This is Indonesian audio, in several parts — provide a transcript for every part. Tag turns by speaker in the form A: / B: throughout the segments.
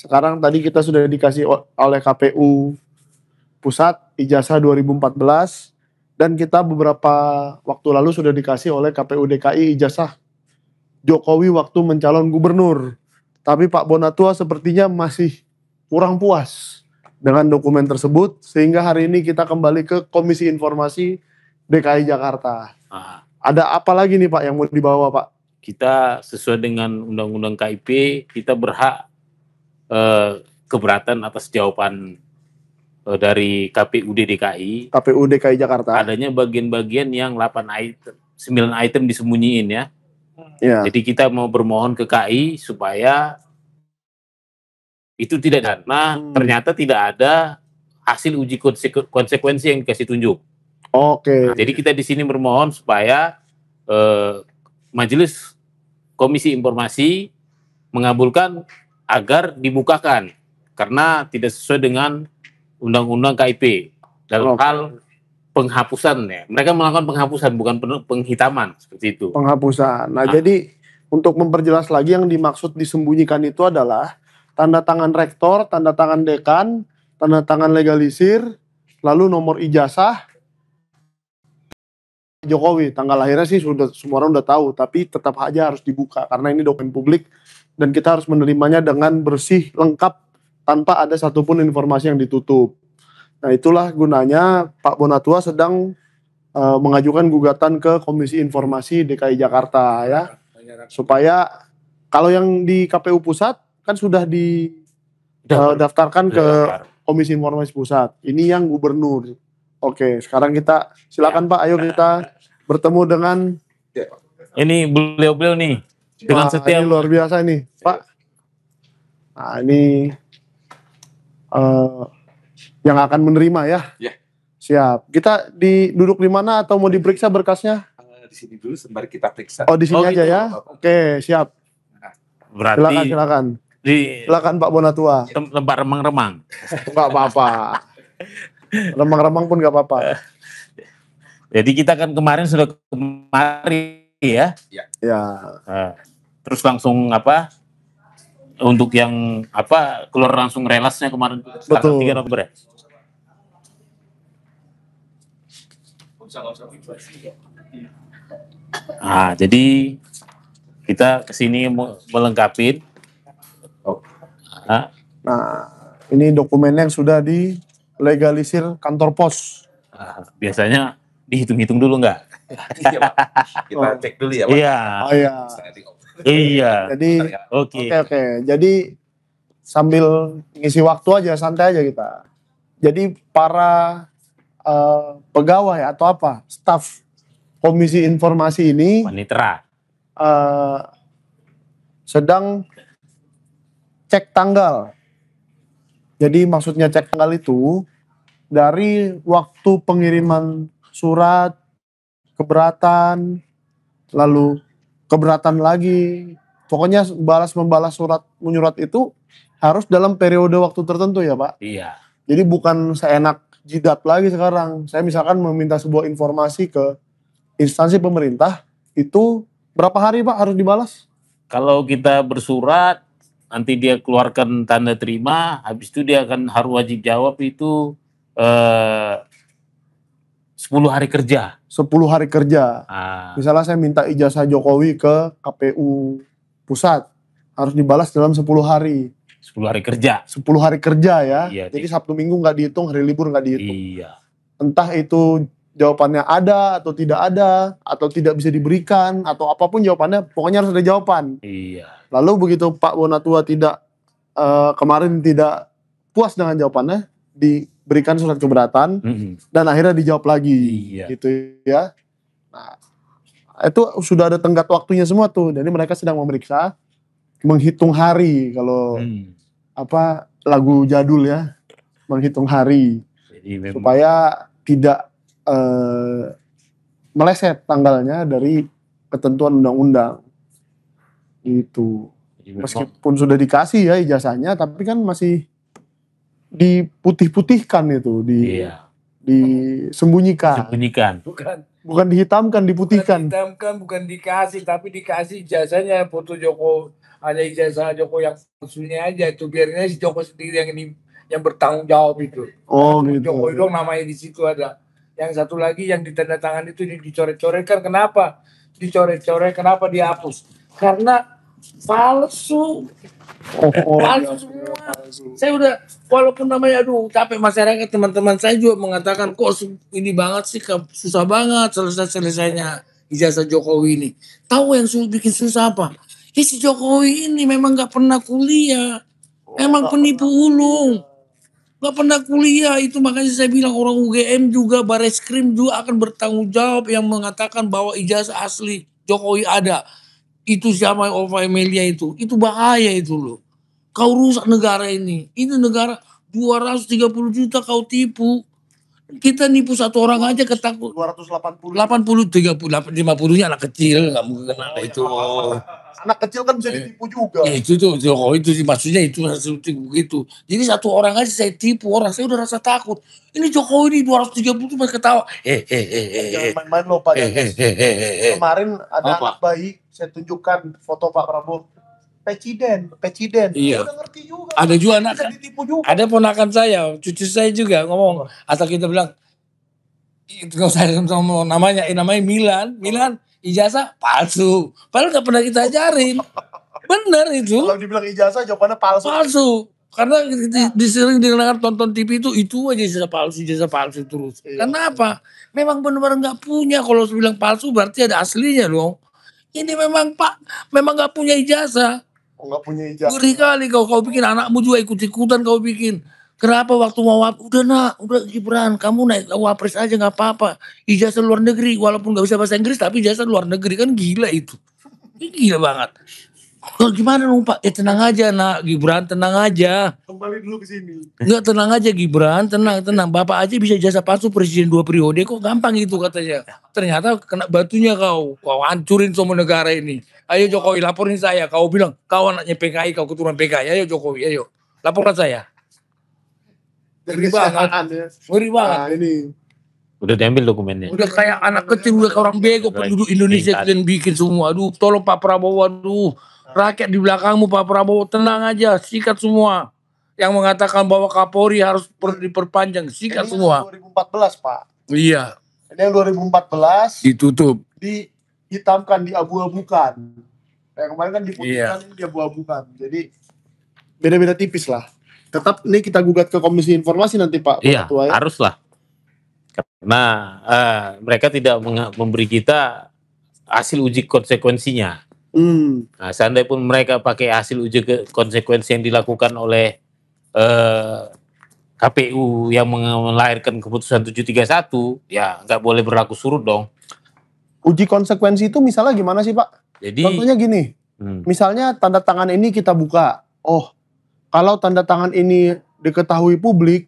A: Sekarang tadi kita sudah dikasih oleh KPU Pusat ijazah 2014 dan kita beberapa waktu lalu sudah dikasih oleh KPU DKI ijazah Jokowi waktu mencalon gubernur. Tapi Pak Bonatua sepertinya masih kurang puas dengan dokumen tersebut sehingga hari ini kita kembali ke Komisi Informasi DKI Jakarta. Ada apa lagi nih Pak yang mau dibawa Pak?
B: Kita sesuai dengan Undang-Undang KIP, kita berhak keberatan atas jawaban dari KPUD DKI.
A: KPU DKI Jakarta.
B: Adanya bagian-bagian yang 9 item disembunyiin ya.
A: Ya.
B: Jadi kita mau bermohon ke KI supaya itu tidak ada. Nah, ternyata tidak ada hasil uji konsekuensi yang dikasih tunjuk.
A: Oke.
B: Nah, jadi kita di sini bermohon supaya Majelis Komisi Informasi mengabulkan agar dibukakan karena tidak sesuai dengan Undang-Undang KIP dalam hal penghapusan ya. Mereka melakukan penghapusan bukan penghitaman seperti itu.
A: Penghapusan. Nah, jadi untuk memperjelas lagi yang dimaksud disembunyikan itu adalah tanda tangan rektor, tanda tangan dekan, tanda tangan legalisir, lalu nomor ijazah Jokowi. Tanggal lahirnya sih sudah semua orang udah tahu, tapi tetap aja harus dibuka karena ini dokumen publik dan kita harus menerimanya dengan bersih, lengkap, tanpa ada satupun informasi yang ditutup. Nah, itulah gunanya Pak Bonatua sedang mengajukan gugatan ke Komisi Informasi DKI Jakarta ya, supaya kalau yang di KPU Pusat kan sudah didaftarkan ke Komisi Informasi Pusat. Ini yang gubernur. Oke, sekarang kita silakan Pak, ayo kita bertemu dengan
B: ini beliau-beliau nih dengan setiap
A: ini luar biasa nih Pak. Nah, ini yang akan menerima ya. Siap. Kita duduk di mana atau mau diperiksa berkasnya?
C: Di sini dulu sembari kita periksa.
A: Oh, di sini aja ya. Oke, siap.
B: Berarti
A: silakan.
B: Di
A: Silakan Pak Bonatua.
B: Tempat remang-remang.
A: Enggak apa-apa. Remang-remang pun enggak apa-apa.
B: Jadi kita kan kemarin sudah kemari ya.
A: Ya.
B: Terus langsung untuk yang keluar langsung relasnya kemarin.
A: Betul.
B: 3 November ya. Nah, jadi kita kesini melengkapi.
A: Nah, ini dokumennya yang sudah dilegalisir kantor pos.
B: Biasanya dihitung-hitung dulu nggak?
C: Iya, Pak. Kita cek dulu ya, Pak.
B: Iya.
A: Oh iya.
B: Iya.
A: Jadi
B: oke.
A: Jadi sambil ngisi waktu aja, santai aja kita. Jadi para pegawai atau staf Komisi Informasi ini
B: Panitera
A: sedang cek tanggal. Jadi maksudnya cek tanggal itu dari waktu pengiriman surat, keberatan, lalu keberatan lagi. Pokoknya membalas surat menyurat itu harus dalam periode waktu tertentu ya Pak?
B: Iya.
A: Jadi bukan seenak jidat lagi sekarang. Saya misalkan meminta sebuah informasi ke instansi pemerintah, itu berapa hari Pak harus dibalas?
B: Kalau kita bersurat, nanti dia keluarkan tanda terima, habis itu dia akan harus wajib jawab itu 10 hari kerja.
A: 10 hari kerja. Misalnya saya minta ijazah Jokowi ke KPU Pusat, harus dibalas dalam 10 hari.
B: 10 hari kerja.
A: 10 hari kerja ya.
B: Iya,
A: jadi Sabtu Minggu nggak dihitung, hari libur nggak dihitung.
B: Iya.
A: Entah itu jawabannya ada atau tidak ada, atau tidak bisa diberikan, atau apapun jawabannya, pokoknya harus ada jawaban.
B: Iya.
A: Lalu begitu Pak Bonatua kemarin tidak puas dengan jawabannya, diberikan surat keberatan, dan akhirnya dijawab lagi.
B: Iya.
A: Gitu ya. Nah, itu sudah ada tenggat waktunya semua tuh. Jadi mereka sedang memeriksa, menghitung hari, kalau lagu jadul ya, menghitung hari.
B: Jadi
A: supaya tidak meleset tanggalnya dari ketentuan undang-undang. Itu. Meskipun sudah dikasih ya ijazahnya, tapi kan masih diputih-putihkan itu, disembunyikan. Bukan dihitamkan, diputihkan.
D: Bukan dihitamkan, bukan dikasih, tapi dikasih ijazahnya foto Ada ijazah Joko yang maksudnya aja itu, biarin aja si Joko sendiri yang ini yang bertanggung jawab itu.
A: Oh gitu.
D: Joko dong namanya di situ ada. Yang satu lagi yang ditandatangan itu dicoret-coret kan, kenapa? Dicoret-coret, kenapa dihapus? Karena palsu. Palsu semua. Saya udah, walaupun namanya aduh capek masyarakat, teman-teman saya juga mengatakan kok ini banget sih, susah banget selesainya ijazah Jokowi ini. Tahu yang bikin susah apa? Ya si Jokowi ini memang nggak pernah kuliah, memang penipu ulung, nggak pernah kuliah. Itu makanya saya bilang orang UGM juga, Bareskrim juga akan bertanggung jawab yang mengatakan bahwa ijazah asli Jokowi ada. Itu siapa Ova Emilia itu bahaya itu loh. Kau rusak negara ini negara 230 juta kau tipu. Kita nipu satu orang aja ketakut.
A: 280.
D: 80, 30, 50-nya anak kecil, nggak mungkin kena itu.
A: Anak kecil kan bisa ditipu juga.
D: Ya, itu sih maksudnya itu begitu. Jadi satu orang aja saya tipu orang, saya udah rasa takut. Ini Jokowi ini 230 tuh masih ketawa.
A: Jangan main-main loh Pak. Kemarin ada anak bayi, saya tunjukkan foto Pak Prabowo. Presiden.
D: Iya.
A: Udah ngerti juga.
D: Ada juga anak,
A: bisa ditipu juga.
D: ada ponakan saya, cucu saya juga ngomong. Asal kita bilang, itu nggak usah ngomong namanya Milan ijazah palsu. Padahal nggak pernah kita ajarin. Bener itu.
A: Kalau dibilang ijazah jawabannya palsu.
D: Karena disering didengar tonton TV itu aja ijazah palsu terus.
A: Iya.
D: Kenapa? Memang benar-benar nggak punya. Kalau bilang palsu berarti ada aslinya dong. Ini memang nggak punya ijazah.
A: Nggak punya ijazah.
D: Ngeri kali kau bikin anakmu juga ikut-ikutan kau bikin. Kenapa waktu mau udah Gibran, kamu naik wapres aja nggak apa-apa. Ijazah luar negeri, walaupun nggak bisa bahasa Inggris tapi ijazah luar negeri, kan gila itu. Ini gila banget. Kalau gimana dong Pak? Tenang aja nak Gibran, tenang aja.
A: Kembali dulu ke sini.
D: Enggak, tenang aja Gibran, tenang. Bapak aja bisa ijazah palsu presiden 2 periode, kok gampang itu katanya. Ternyata kena batunya kau hancurin semua negara ini. Ayo Jokowi laporin saya, kau bilang kau anaknya PKI, kau keturunan PKI. Ayo Jokowi, ayo laporkan saya. Ngeri banget.
A: Nah, ini.
B: Udah diambil dokumennya.
D: Udah kayak anak kecil, udah kayak orang bego penduduk Indonesia kalian bikin semua. Aduh, tolong Pak Prabowo, aduh. Rakyat di belakangmu Pak Prabowo, tenang aja, sikat semua. Yang mengatakan bahwa Kapolri harus diperpanjang, sikat
A: ini
D: semua.
A: 2014 Pak.
D: Iya.
A: Ini yang 2014
D: Ditutup.
A: dihitamkan, diabu-abukan. Yang kemarin kan diputihkan, ini diabu-abukan. Jadi beda-beda tipis lah. Tetap ini kita gugat ke Komisi Informasi nanti Pak.
B: Iya,
A: Ketua, ya?
B: haruslah. Karena mereka tidak memberi kita hasil uji konsekuensinya. Nah, seandainya pun mereka pakai hasil uji konsekuensi yang dilakukan oleh KPU yang melahirkan keputusan 731, ya nggak boleh berlaku surut dong.
A: Uji konsekuensi itu misalnya gimana sih Pak?
B: Jadi
A: Contohnya gini, misalnya tanda tangan ini kita buka. Oh, kalau tanda tangan ini diketahui publik,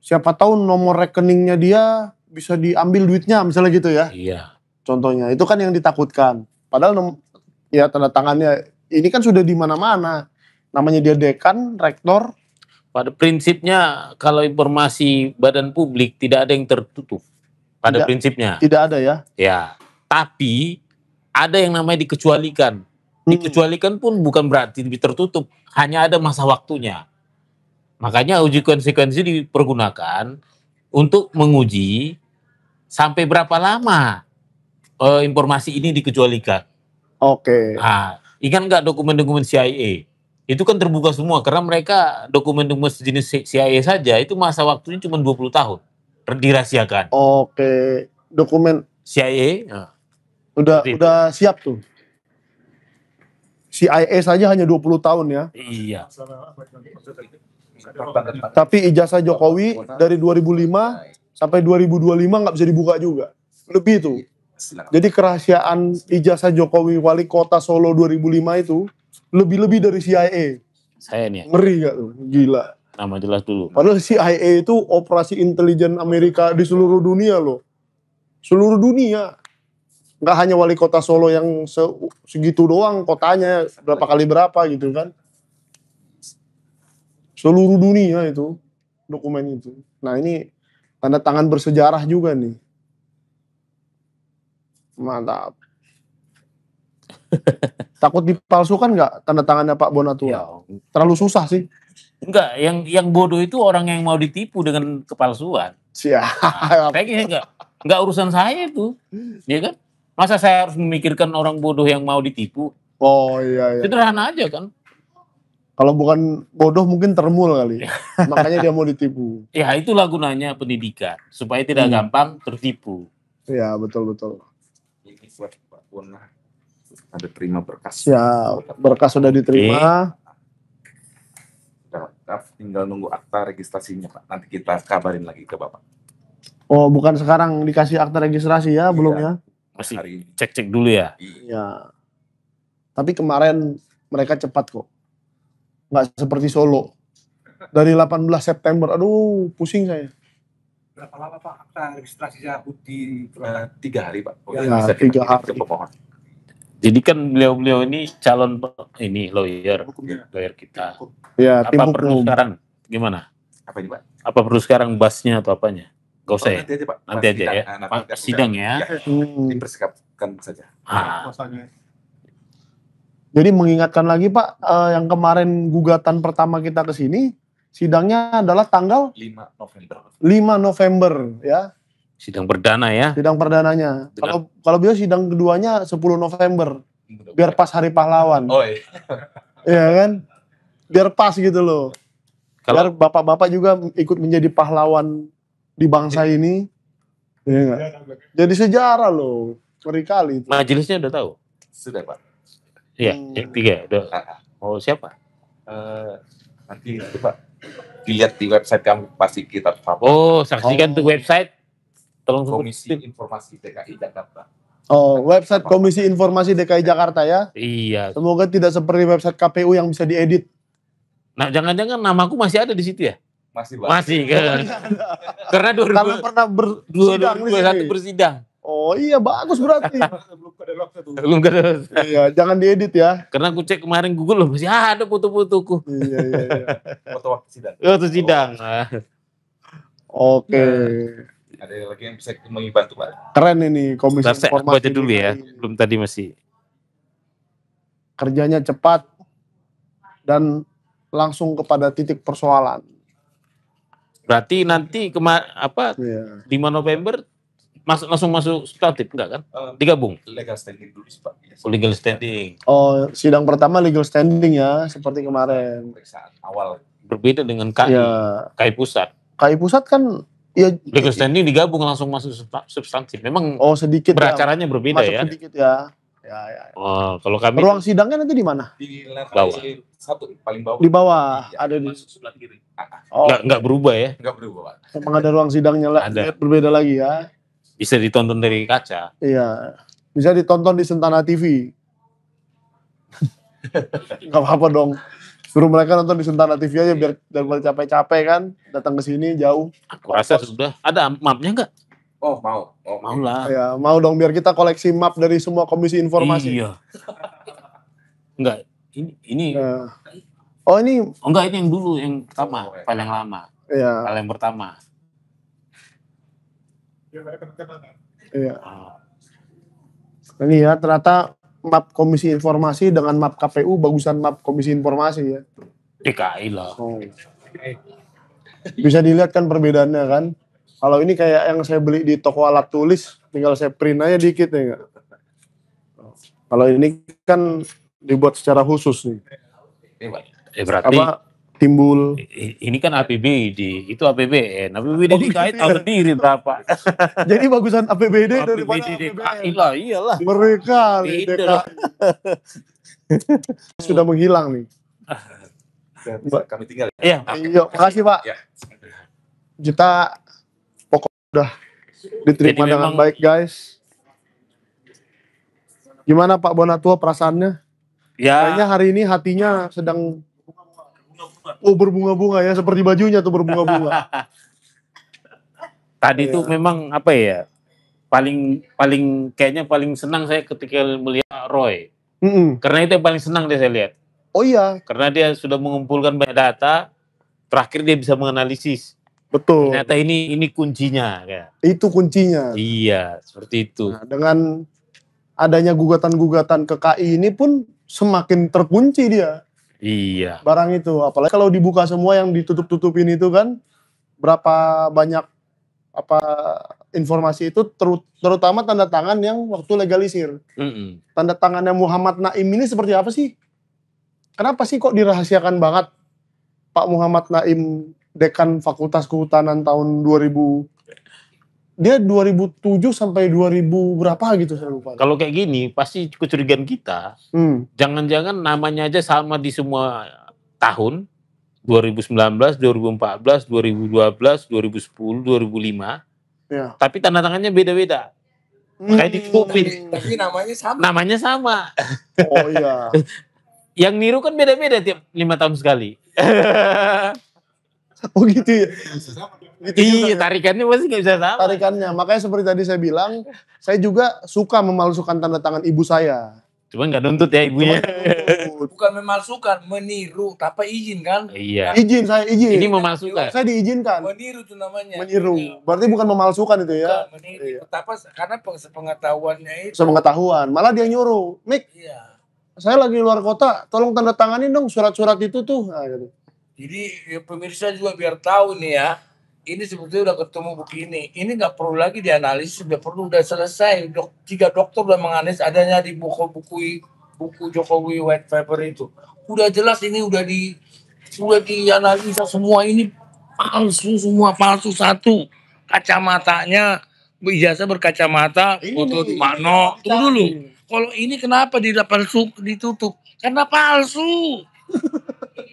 A: siapa tahu nomor rekeningnya dia bisa diambil duitnya, misalnya gitu ya.
B: iya.
A: Contohnya, itu kan yang ditakutkan. Padahal ya tanda tangannya ini kan sudah di mana-mana. Namanya dia dekan, rektor.
B: Pada prinsipnya kalau informasi badan publik tidak ada yang tertutup. Pada prinsipnya.
A: Tidak ada ya.
B: Ya, tapi ada yang namanya dikecualikan. Dikecualikan pun bukan berarti tertutup, hanya ada masa waktunya. Makanya uji konsekuensi dipergunakan untuk menguji sampai berapa lama informasi ini dikecualikan.
A: Oke.
B: Nah, ingat nggak dokumen-dokumen CIA? Itu kan terbuka semua karena mereka dokumen-dokumen sejenis CIA saja itu masa waktunya cuma 20 tahun dirahasiakan.
A: Oke. Dokumen
B: CIA
A: udah siap tuh. CIA saja hanya 20 tahun ya.
B: Iya.
A: Tapi ijazah Jokowi dari 2005 sampai 2025 nggak bisa dibuka juga. Lebih tuh. Jadi kerahasiaan ijazah Jokowi wali kota Solo 2005 itu lebih-lebih dari CIA.
B: Saya nih.
A: Ngeri gak tuh? Gila.
B: Nama jelas dulu.
A: Padahal CIA itu operasi intelijen Amerika di seluruh dunia loh. Seluruh dunia. Nggak hanya wali kota Solo yang segitu doang kotanya, berapa kali berapa gitu kan. Seluruh dunia itu dokumen itu. Nah ini tanda tangan bersejarah juga nih. Mantap. Takut dipalsukan nggak tanda tangannya Pak Bonatua?
B: Ya,
A: Terlalu susah sih.
B: enggak, yang bodoh itu orang yang mau ditipu dengan kepalsuan.
A: Siap.
B: Saya kira enggak urusan saya itu. Ya kan? Masa saya harus memikirkan orang bodoh yang mau ditipu?
A: Oh iya.
B: Sederhana aja kan.
A: Kalau bukan bodoh mungkin termul kali. Makanya dia mau ditipu.
B: Ya itulah gunanya pendidikan. Supaya tidak gampang tertipu.
A: Iya betul.
C: Ini buat Pak Bona. Ada terima berkas.
A: Siap. Berkas sudah diterima.
C: Sudah lengkap, tinggal nunggu akta registrasinya Pak. Nanti kita kabarin lagi ke Bapak.
A: Oh bukan sekarang dikasih akta registrasi ya, belum ya?
B: Masih
C: Hari ini.
B: cek dulu ya.
A: Ya. Tapi kemarin mereka cepat kok. Nggak seperti Solo. Dari 18 September, aduh pusing saya.
E: Berapa lama Pak akta registrasinya di
C: 3 hari Pak.
A: Ya,
C: Bisa kita
A: 3 hari.
C: ke pemohon.
B: Jadi kan beliau ini calon lawyer kita.
A: Ya, tim
B: Apa perlu
A: hukum.
B: sekarang? Gimana?
C: Apa ini Pak?
B: Apa perlu sekarang basnya atau apanya? Gak usah ya?
C: Nanti aja Pak.
B: Nanti aja ya.
C: Nanti
B: Sidang ya.
C: Dipersiapkan saja.
B: Ah,
A: Jadi mengingatkan lagi Pak, yang kemarin gugatan pertama kita ke sini, sidangnya adalah tanggal
C: 5 November.
A: 5 November ya,
B: sidang perdana ya.
A: sidang perdananya. Kalau beliau sidang keduanya 10 November, biar pas Hari Pahlawan.
C: Oh iya.
A: Iya kan? Biar pas gitu loh. Biar
B: Kalau
A: bapak-bapak juga ikut menjadi pahlawan di bangsa ini. Iya nggak? Jadi sejarah loh. Ngeri kali itu.
B: majelisnya udah tahu?
C: Sudah Pak.
B: Iya, yang 3 udah. Oh siapa?
C: Nanti itu Pak. Dilihat di website kami pasti kita tahu.
B: Oh, saksikan tuh website. Tolong
C: Komisi
B: sebutin.
C: Informasi DKI Jakarta.
A: Oh, website Komisi Informasi DKI Jakarta ya.
B: Iya.
A: Semoga tidak seperti website KPU yang bisa diedit.
B: Nah, jangan-jangan namaku masih ada di situ ya?
C: Masih Pak.
B: Masih kan? Karena
A: Karena pernah bersidang di
B: 2021
A: sini.
B: bersidang.
A: Oh iya, bagus berarti.
B: Belum ada.
A: Iya, jangan diedit ya.
B: Karena aku cek kemarin Google loh, masih ada foto-fotoku.
A: Iya.
C: Foto waktu sidang.
B: Waktu sidang.
A: Oke.
C: Ada lagi yang bisa membantu Pak?
A: Keren ini Komisi
B: Bentar, saya
A: Informasi.
B: baca dulu ya.
A: DKI.
B: Belum tadi masih.
A: Kerjanya cepat dan langsung kepada titik persoalan.
B: Berarti nanti 5
A: Iya.
B: November langsung masuk substantif enggak kan? Digabung.
C: Legal standing dulu Pak.
B: Oh, legal standing.
A: Oh, sidang pertama legal standing ya, seperti kemarin.
C: Pemeriksaan awal.
B: Berbeda dengan KI.
A: Ya,
B: KI pusat.
A: KI pusat kan ya
B: Legal standing digabung langsung masuk substantif. Memang
A: oh sedikit ya.
B: beracaranya berbeda
A: Masuk
B: ya.
A: sedikit ya. Ya.
B: Oh, kalau kami
A: Ruang sidangnya nanti di mana?
C: Di
B: Bawah.
C: lantai 1 paling bawah.
A: Di bawah.
C: Iya,
A: Ada di
C: masuk sebelah kiri.
A: Oh,
B: enggak berubah ya.
C: Enggak berubah Pak.
A: emang ada ruang sidangnya lah.
B: Ada.
A: Berbeda lagi ya.
B: Bisa ditonton dari kaca.
A: Iya. Bisa ditonton di Sentana TV. Gak apa-apa dong. Suruh mereka nonton di Sentana TV aja biar daripada capek-capek kan. Datang ke sini jauh.
B: Aku rasa sudah ada mapnya enggak?
C: Oh mau. Oh,
B: Mau lah.
A: Ya, mau dong biar kita koleksi map dari semua komisi informasi.
B: Iya. Enggak, ini
A: Ya. Oh ini,
B: oh enggak, ini yang dulu yang pertama,
C: Oh, ya.
B: file yang lama,
A: ya,
B: file yang pertama.
A: iya.
B: Oh,
A: Ini ya ternyata map komisi informasi dengan map KPU bagusan map komisi informasi ya.
B: DKI lah.
A: Oh. Bisa dilihat kan perbedaannya kan. Kalau ini kayak yang saya beli di toko alat tulis, tinggal saya print aja dikit ya enggak. Kalau ini kan dibuat secara khusus nih.
C: Ini Pak.
B: Berarti
A: Apa timbul.
B: ini kan APBD, itu APBN. APBD DKI tahu sendiri berapa.
A: Jadi bagusan APBD daripada
B: APBD DKI
A: APBN.
B: lah, iyalah.
A: Mereka nih
B: Beda
A: DKI.
B: lah.
A: Sudah menghilang nih.
C: Bisa kami tinggal.
B: Iya,
A: Iya, makasih Pak.
C: Ya.
A: Kita pokoknya udah diterima
B: Jadi
A: dengan
B: memang-
A: baik guys. Gimana Pak Bonatua perasaannya? Kayaknya
B: ya
A: hari ini hatinya sedang berbunga-bunga ya, seperti bajunya tuh berbunga-bunga.
B: tadi
A: Iya.
B: tuh memang apa ya? Paling kayaknya paling senang saya ketika melihat Roy.
A: Mm-mm.
B: Karena itu yang paling senang deh saya lihat.
A: Oh iya,
B: Karena dia sudah mengumpulkan banyak data, terakhir dia bisa menganalisis.
A: betul.
B: Ternyata ini kuncinya. Ya.
A: Itu kuncinya.
B: Iya, seperti itu.
A: Nah, dengan adanya gugatan-gugatan ke KI ini pun semakin terkunci dia
B: Iya.
A: barang itu. Apalagi kalau dibuka semua yang ditutup-tutupin itu kan, berapa banyak apa informasi itu terutama tanda tangan yang waktu legalisir. Tanda tangannya Muhammad Naim ini seperti apa sih? Kenapa sih kok dirahasiakan banget Pak Muhammad Naim, Dekan Fakultas Kehutanan tahun 2000? Dia 2007 sampai 2000 berapa gitu saya lupa.
B: Kalau kayak gini pasti kecurigaan kita. Jangan-jangan namanya aja sama di semua tahun. 2019, 2014, 2012, 2010, 2005.
A: Ya.
B: Tapi tanda tangannya beda-beda. Kayak ditutupin.
D: Tapi namanya sama.
B: Namanya sama.
A: Oh iya.
B: Yang niru kan beda-beda tiap 5 tahun sekali.
A: Oh gitu ya. Gitu
B: Iya,
A: juga.
B: tarikannya pasti nggak bisa sama.
A: Tarikannya. Makanya seperti tadi saya bilang, saya juga suka memalsukan tanda tangan ibu saya.
B: Cuma nggak nuntut ya ibunya.
D: Bukan memalsukan, meniru, tanpa izin kan?
B: Iya.
A: Izin, saya izin.
B: Ini memalsukan.
A: Saya diizinkan.
D: Meniru tuh namanya.
A: Meniru. Berarti bukan memalsukan itu ya.
D: Bukan, meniru. Karena pengetahuannya itu.
A: Sepengetahuan. Malah dia nyuruh, Mik,
D: Iya.
A: saya lagi luar kota, tolong tanda tanganin dong surat-surat itu tuh. Nah, gitu.
D: Jadi ya, pemirsa juga biar tahu nih ya, ini sebetulnya udah ketemu begini. Ini nggak perlu lagi dianalisis, udah selesai. 3 dokter udah menganalisis adanya di buku Jokowi white paper itu. Udah jelas ini udah dianalisa semua, ini palsu semua, palsu satu. Kacamatanya ijazah berkacamata, foto di Mano. Tunggu dulu. Kalau ini kenapa ditutup? Karena palsu.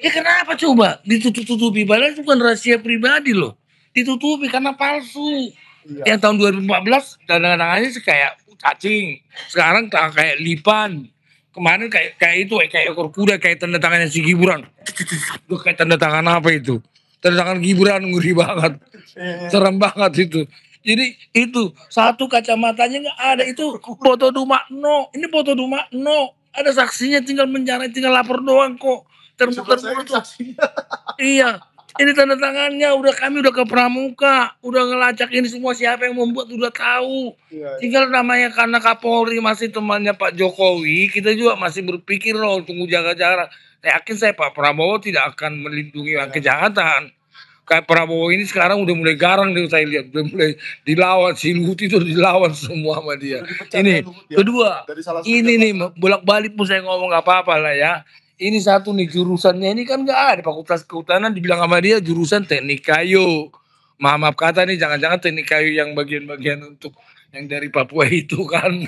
D: Ya kenapa coba ditutup-tutupi? Padahal itu bukan rahasia pribadi loh. Ditutupi karena palsu. Yang tahun 2014 tanda tangannya kayak cacing. Sekarang kayak lipan. Kemarin kayak itu kayak ekor kuda, kayak tanda tangannya si Gibran. Itu kayak tanda tangan apa itu? Tanda tangan Gibran, ngeri banget. Serem banget itu. Jadi itu satu kacamatanya nggak ada, itu foto Dumakno. Ini foto Dumakno. Ada saksinya, tinggal menjara, tinggal lapor doang kok. Termuter tuh. Iya, ini tanda tangannya kami udah ke Pramuka, udah ngelacak ini semua siapa yang membuat udah tahu. Tinggal namanya karena Kapolri masih temannya Pak Jokowi, kita juga masih berpikir loh tunggu jaga jarak. Saya yakin Pak Prabowo tidak akan melindungi kejahatan. Kayak Prabowo ini sekarang udah mulai garang nih, saya lihat udah mulai dilawan, si Luhut itu dilawan semua sama dia. Ini kedua, ini nih bolak-balik pun saya ngomong gak apa-apa lah ya. Ini satu nih jurusannya ini kan nggak ada, Fakultas Kehutanan dibilang sama dia jurusan teknik kayu. Maaf kata nih, jangan-jangan teknik kayu yang bagian-bagian untuk yang dari Papua itu kan.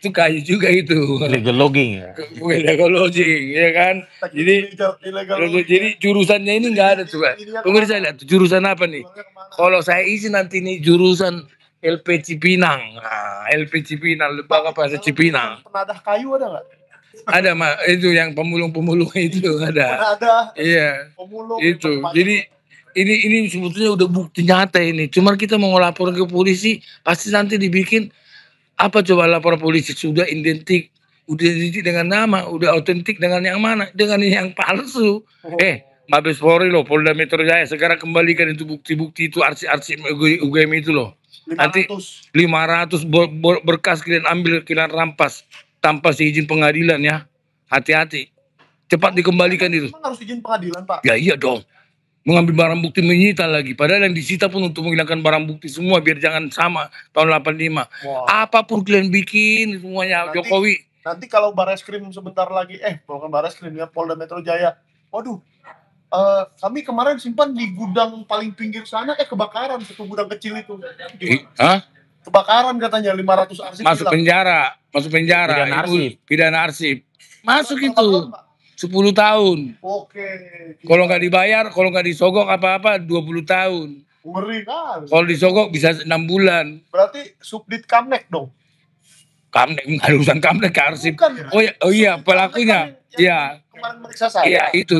D: Itu kayu juga itu.
B: Illegal logging ya.
D: Illegal logging ya kan. Jadi jurusannya ini nggak ada coba. Pemirsa lihat jurusan apa nih? Kalau saya isi nanti nih jurusan LP Cipinang. Nah, LP Cipinang, Lembaga Bahasa Cipinang.
A: Penadah kayu ada nggak?
D: Ada itu yang pemulung-pemulung itu ada. Iya.
A: Pemulung,
D: itu. Jadi ini sebetulnya udah bukti nyata ini. Cuman kita mau lapor ke polisi, pasti nanti dibikin apa coba lapor polisi sudah identik dengan nama, udah otentik dengan yang mana? Dengan yang palsu. Mabes Polri loh, Polda Metro Jaya segera kembalikan itu bukti-bukti itu arsip-arsip UGM itu loh. 500. Nanti 500 berkas kalian ambil, kalian rampas tanpa seizin pengadilan ya. Hati-hati. Cepat dikembalikan itu.
A: Memang harus izin pengadilan, Pak?
D: Ya iya dong. Mengambil barang bukti menyita lagi. Padahal yang disita pun untuk menghilangkan barang bukti semua biar jangan sama tahun 85. Apapun kalian bikin semuanya nanti, Jokowi.
A: Nanti kalau Bareskrim sebentar lagi, bukan Bareskrim ya, Polda Metro Jaya. Waduh, kami kemarin simpan di gudang paling pinggir sana, kebakaran satu gudang kecil itu. Kebakaran katanya 500 arsip.
D: Masuk penjara. Pidana arsip. Masuk itu 10 tahun.
A: Oke.
D: Kalau nggak dibayar, kalau nggak disogok apa-apa 20 tahun.
A: Ngeri kan.
D: Kalau disogok bisa 6 bulan.
A: Berarti Subdit Kamnek dong.
D: Kamnek, nggak ada urusan Kamnek ke arsip.
A: Bukan.
D: Oh iya pelakunya. Iya.
A: Kemarin meriksa saya.
D: Iya itu.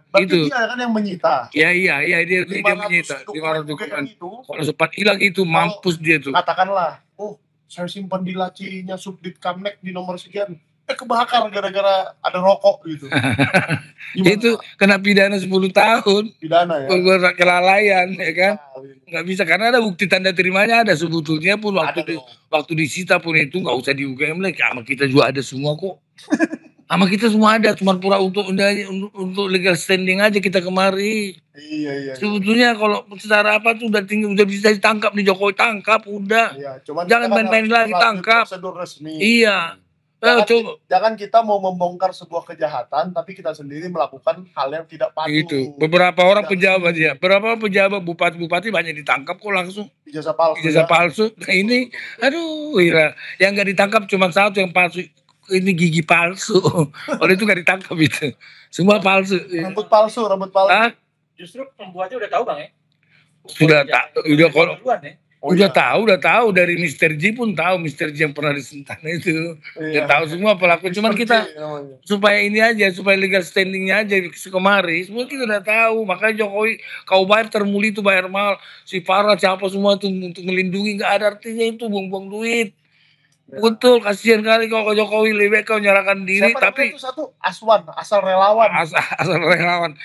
A: Berarti dia kan yang menyita.
D: Iya dia menyita. 500 dokumen. Kalau sempat hilang itu mampus dia tuh.
A: Katakanlah, saya simpan di lacinya Subdit Kamnek di nomor sekian. Kebakar gara-gara ada rokok gitu.
D: Itu kena pidana 10 tahun.
A: Pidana ya.
D: Kelalaian ya kan. Nggak bisa karena ada bukti tanda terimanya ada sebetulnya pun waktu disita pun itu nggak usah di UGM lagi. Sama kita juga ada semua kok. Sama kita semua ada, cuma pura untuk legal standing aja kita kemari.
A: Iya.
D: Sebetulnya kalau secara apa tuh udah bisa ditangkap nih, Jokowi tangkap udah.
A: Iya, cuman
D: Jangan
A: kita kan
D: main-main
A: harus
D: lagi,
A: melalui
D: tangkap.
A: prosedur resmi.
D: Iya. Coba.
A: Jangan kita mau membongkar sebuah kejahatan tapi kita sendiri melakukan hal yang tidak patut.
D: Itu. Beberapa orang pejabat ya, bupati-bupati banyak ditangkap kok langsung.
A: Ijazah palsu.
D: Nah ini, aduh, iya. Yang nggak ditangkap cuma satu yang palsu. Ini gigi palsu. Oleh itu nggak ditangkap itu. Semua palsu.
A: Rambut palsu.
D: Hah?
E: Justru pembuatnya udah tahu Bang ya?
D: Udah tahu dari Mr. J pun tahu, Mr. J yang pernah disentan itu. Udah tahu semua pelaku, cuman kita supaya ini aja, supaya legal standingnya aja kemari, semua kita udah tahu. Makanya Jokowi kau bayar termuli itu bayar mahal, si Farah siapa semua tuh untuk melindungi, nggak ada artinya itu buang-buang duit. Betul, kasihan kali kalau Jokowi lebih kau nyalakan diri.
A: Siapa
D: tapi
A: itu satu Aswan, asal relawan.
D: Asal relawan.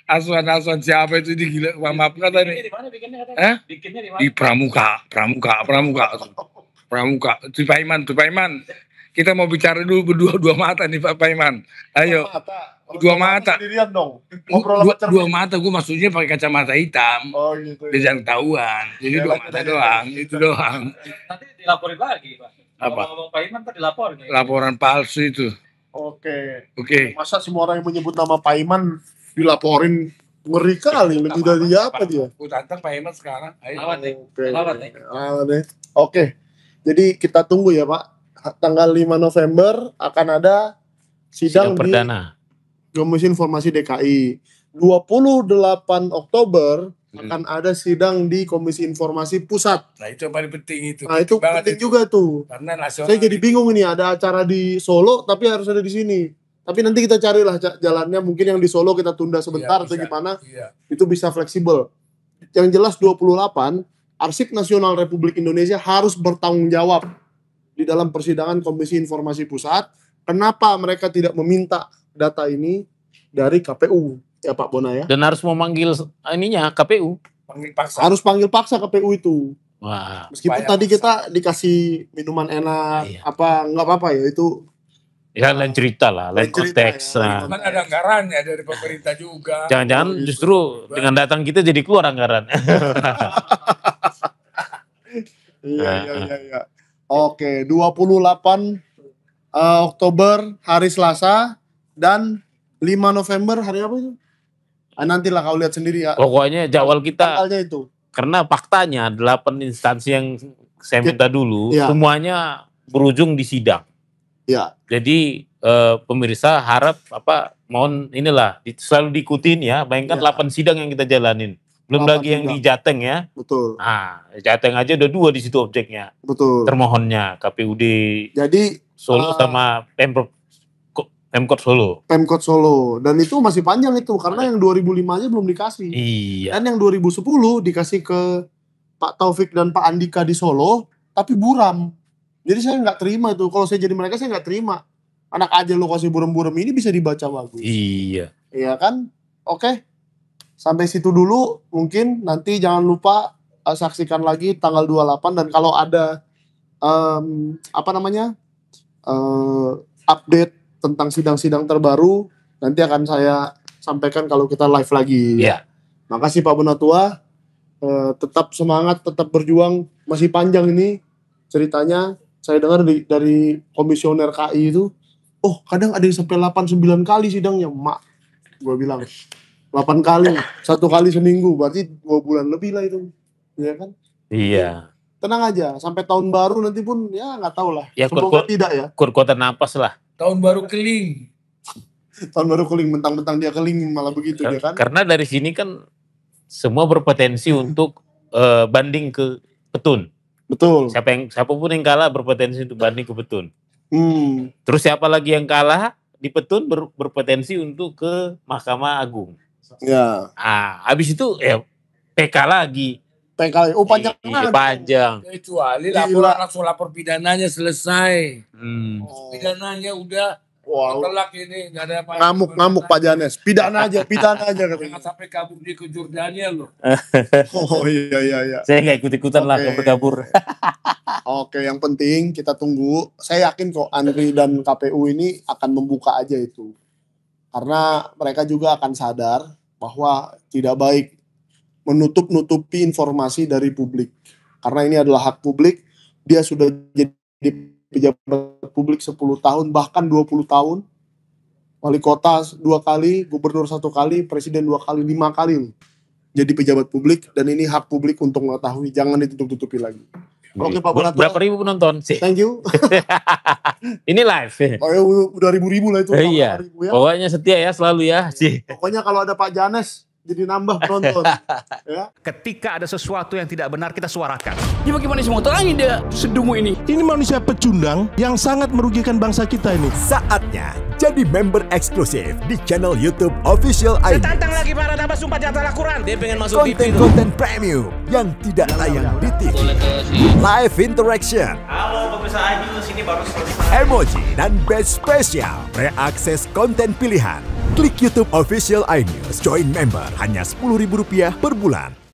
D: Aswan siapa itu di gila? Maaf kata nih.
E: Di mana bikinnya katanya?
D: Hah?
E: Bikinnya di mana?
D: Di Pramuka. Tuh Pak Iman. Kita mau bicara dulu berdua mata nih Pak Iman. Ayo. Dua mata.
A: Sendirian dong. Ngobrol sama cermin.
D: Dua mata, gue maksudnya pakai kacamata hitam.
A: Oh gitu.
D: Dia jangan ketahuan. Jadi dua mata doang. Itu doang.
E: Nanti dilaporin lagi Pak.
D: Apa?
E: Ngomong Pak Iman kan dilaporin.
D: Laporan palsu itu.
A: Oke.
D: Masa
A: semua orang yang menyebut nama Pak Iman dilaporin? Ngeri kali. Lebih dari apa dia?
D: Aku tantang Pak Iman sekarang. Ayo.
E: Lawan nih.
A: Oke. Jadi kita tunggu ya Pak. Tanggal 5 November akan ada sidang di
B: perdana
A: Komisi Informasi DKI. 28 Oktober akan ada sidang di Komisi Informasi Pusat.
D: Nah itu yang paling penting itu.
A: Nah itu penting juga tuh.
D: Karena nasional.
A: Saya jadi bingung ini, ada acara di Solo tapi harus ada di sini. Tapi nanti kita carilah jalannya, mungkin yang di Solo kita tunda sebentar atau gimana.
D: Iya.
A: Itu bisa fleksibel. Yang jelas 28, Arsip Nasional Republik Indonesia harus bertanggung jawab di dalam persidangan Komisi Informasi Pusat. Kenapa mereka tidak meminta data ini dari KPU? Ya Pak Bona ya.
B: dan harus memanggil KPU.
D: Panggil paksa.
A: Harus panggil paksa KPU itu.
B: Wah,
A: Meskipun
D: Supaya
A: tadi kita dikasih minuman enak,
B: Iya.
A: nggak apa-apa ya itu.
B: ya lain cerita lah, lain
A: Lain cerita
B: konteks.
A: ya,
B: Nah,
D: Kan ada anggarannya dari pemerintah juga.
B: jangan-jangan
A: Oh, gitu.
B: justru dengan datang kita jadi keluar anggaran.
A: Iya. Oke, 28 Oktober hari Selasa dan 5 November hari apa itu? Nantilah kau lihat sendiri ya.
B: Pokoknya jadwal kita,
A: Tanggalnya itu.
B: karena faktanya 8 instansi yang saya minta dulu,
A: Iya.
B: semuanya berujung di sidang.
A: Ya.
B: Jadi pemirsa harap mohon inilah selalu diikutin ya. Bayangkan
A: Iya.
B: 8 sidang yang kita jalanin. Belum
A: 8
B: lagi yang di
A: sidang.
B: Jateng ya.
A: Betul.
B: Nah, Jateng aja udah 2 di situ objeknya.
A: Betul.
B: Termohonnya KPUD
A: Jadi
B: Solo sama Pemkot Solo.
A: Pemkot Solo, dan itu masih panjang itu karena yang 2005 aja belum dikasih.
B: Iya.
A: Dan yang 2010 dikasih ke Pak Taufik dan Pak Andika di Solo, tapi buram. Jadi saya nggak terima itu. Kalau saya jadi mereka saya nggak terima. Anak aja lo kasih buram-buram ini bisa dibaca bagus.
B: Iya.
A: Iya kan? Oke. Sampai situ dulu. Mungkin nanti jangan lupa saksikan lagi tanggal 28, dan kalau ada update tentang sidang-sidang terbaru nanti akan saya sampaikan kalau kita live lagi.
B: Iya.
A: Makasih Pak Bonatua. Tetap semangat, tetap berjuang. Masih panjang ini ceritanya. Saya dengar dari komisioner KI itu, kadang ada yang sampai 8-9 kali sidangnya, Mak. Gue bilang 8 kali, 1 kali seminggu, berarti 2 bulan lebih lah itu. Iya kan?
B: Iya.
A: Tenang aja, sampai tahun baru nanti pun ya nggak tahu lah.
B: Ya,
A: Semoga tidak ya.
B: Kekuatan napas lah.
D: Tahun baru keling.
A: Tahun baru keling, mentang-mentang dia keling malah begitu dia kan.
B: Karena dari sini kan semua berpotensi untuk banding ke Petun.
A: Betul.
B: Siapapun yang kalah berpotensi untuk banding ke Petun.
A: Hmm.
B: Terus siapa lagi yang kalah di Petun berpotensi untuk ke Mahkamah Agung.
A: Ya.
B: Habis itu PK lagi.
A: PK. Panjang banget.
B: Panjang.
D: Kecuali
A: Gila.
D: langsung lapor pidananya selesai.
A: Oh.
D: Pidananya udah
A: Wow.
D: telak ini, nggak ada apa.
A: Ngamuk Pak Janes. Pidana aja
D: Jangan
A: katanya.
D: sampai kabur dia ke Jordania loh.
A: Oh iya.
B: Saya nggak ikut-ikutan lah
A: Oke.
B: kabur-kabur.
A: Oke, yang penting kita tunggu. Saya yakin kok Andri dan KPU ini akan membuka aja itu. Karena mereka juga akan sadar bahwa tidak baik menutup-nutupi informasi dari publik. Karena ini adalah hak publik. Dia sudah jadi pejabat publik 10 tahun, bahkan 20 tahun. Wali kota 2 kali, gubernur 1 kali, presiden 2 kali, 5 kali jadi pejabat publik, dan ini hak publik untuk mengetahui, jangan ditutup-tutupi lagi. Oke Pak Bonato.
B: Berapa ribu penonton sih?
A: Thank you.
B: Ini live.
A: Oh ya, udah ribu-ribu lah itu.
B: Iya.
A: Ribu, ya.
B: Pokoknya setia ya selalu ya sih.
A: Pokoknya kalau ada Pak Janes jadi nambah penonton. Ya.
F: Ketika ada sesuatu yang tidak benar, kita suarakan.
G: Ya bagaimana semua terangin dia sedungu ini?
H: Ini manusia pecundang yang sangat merugikan bangsa kita ini.
I: Saatnya jadi member eksklusif di channel YouTube Official ID.
F: Tantang lagi para tambah sumpah di atas Al-Quran. Dia pengen masuk TV.
I: Konten premium yang tidak tayang di TV. Live interaction.
E: Halo pemirsa iNews, ini baru selesai.
I: Emoji dan badge spesial. Reakses konten pilihan. Klik YouTube Official iNews. Join member hanya Rp10.000 per bulan.